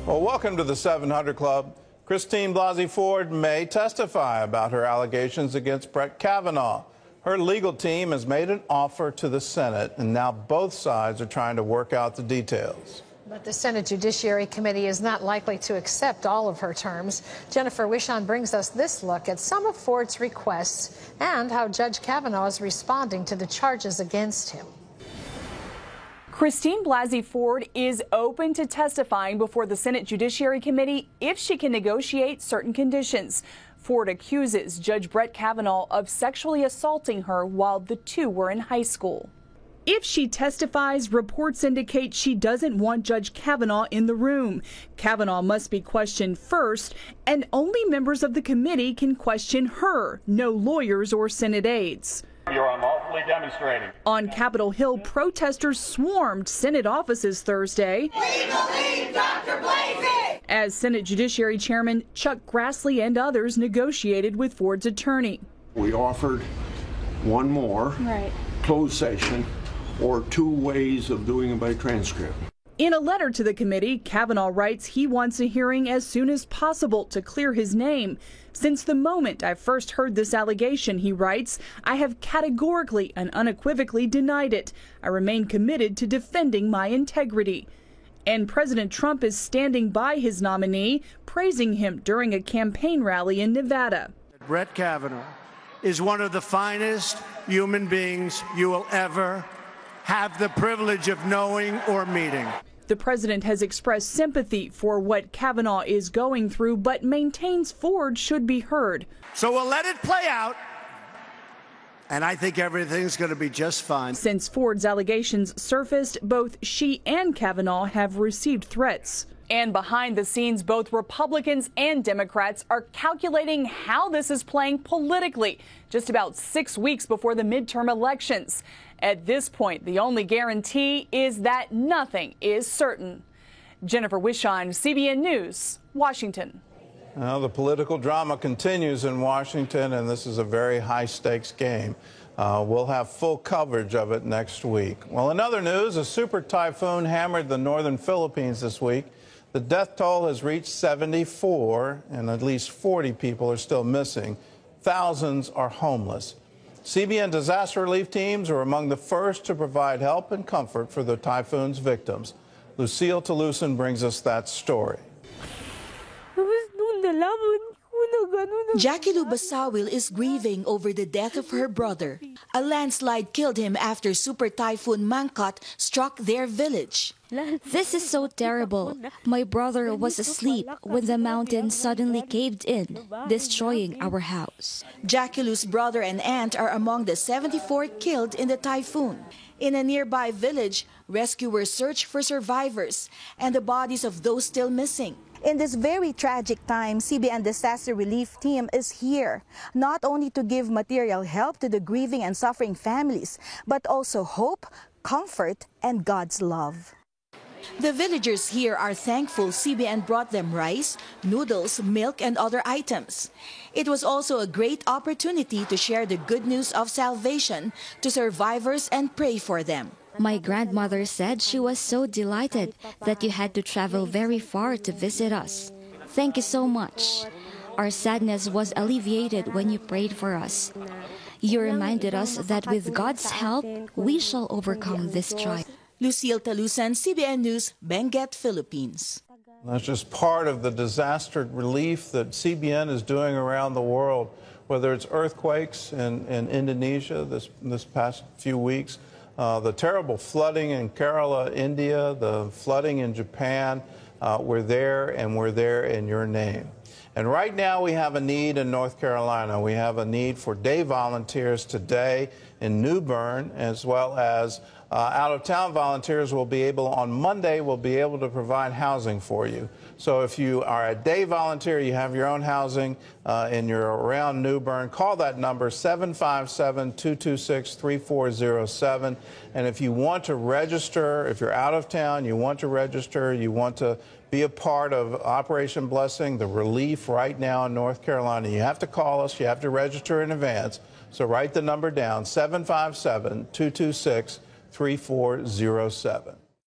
Well, welcome to the 700 Club. Christine Blasey Ford may testify about her allegations against Brett Kavanaugh. Her legal team has made an offer to the Senate, and now both sides are trying to work out the details. But the Senate Judiciary Committee is not likely to accept all of her terms. Jennifer Wishon brings us this look at some of Ford's requests and how Judge Kavanaugh is responding to the charges against him. Christine Blasey Ford is open to testifying before the Senate Judiciary Committee if she can negotiate certain conditions. Ford accuses Judge Brett Kavanaugh of sexually assaulting her while the two were in high school. If she testifies, reports indicate she doesn't want Judge Kavanaugh in the room. Kavanaugh must be questioned first, and only members of the committee can question her, no lawyers or Senate aides. You're unlawfully demonstrating. On Capitol Hill, protesters swarmed Senate offices Thursday. We believe Dr. Blasey! As Senate Judiciary Chairman Chuck Grassley and others negotiated with Ford's attorney. We offered one more closed session or two ways of doing it by transcript. In a letter to the committee, Kavanaugh writes he wants a hearing as soon as possible to clear his name. Since the moment I first heard this allegation, he writes, I have categorically and unequivocally denied it. I remain committed to defending my integrity. And President Trump is standing by his nominee, praising him during a campaign rally in Nevada. Brett Kavanaugh is one of the finest human beings you will ever have the privilege of knowing or meeting. The president has expressed sympathy for what Kavanaugh is going through, but maintains Ford should be heard. So we'll let it play out, and I think everything's going to be just fine. Since Ford's allegations surfaced, both she and Kavanaugh have received threats. And behind the scenes, both Republicans and Democrats are calculating how this is playing politically, just about 6 weeks before the midterm elections. At this point, the only guarantee is that nothing is certain. Jennifer Wishon, CBN News, Washington. Well, the political drama continues in Washington, and this is a very high-stakes game. We'll have full coverage of it next week. Well, in other news, a super typhoon hammered the northern Philippines this week. The death toll has reached 74, and at least 40 people are still missing. Thousands are homeless. CBN disaster relief teams are among the first to provide help and comfort for the typhoon's victims. Lucille Toulousan brings us that story. Jackie Lou Basawil is grieving over the death of her brother. A landslide killed him after Super Typhoon Mangkhut struck their village. This is so terrible. My brother was asleep when the mountain suddenly caved in, destroying our house. Jackie Lou's brother and aunt are among the 74 killed in the typhoon. In a nearby village, rescuers search for survivors and the bodies of those still missing. In this very tragic time, CBN Disaster Relief Team is here, not only to give material help to the grieving and suffering families, but also hope, comfort, and God's love. The villagers here are thankful CBN brought them rice, noodles, milk, and other items. It was also a great opportunity to share the good news of salvation to survivors and pray for them. My grandmother said she was so delighted that you had to travel very far to visit us. Thank you so much. Our sadness was alleviated when you prayed for us. You reminded us that with God's help, we shall overcome this trial. Lucille Toulousan, CBN News, Benguet, Philippines. That's just part of the disaster relief that CBN is doing around the world, whether it's earthquakes in Indonesia this past few weeks, the terrible flooding in Kerala, India, the flooding in Japan. We're there, and we're there in your name. And right now we have a need in North Carolina. We have a need for day volunteers today in New Bern, as well as out-of-town volunteers will be able, on Monday, will be able to provide housing for you. So if you are a day volunteer, you have your own housing, and you're around New Bern, call that number, 757-226-3407. And if you want to register, if you're out of town, you want to register, you want to be a part of Operation Blessing, the relief right now in North Carolina, you have to call us, you have to register in advance. So write the number down, 757-226-3407.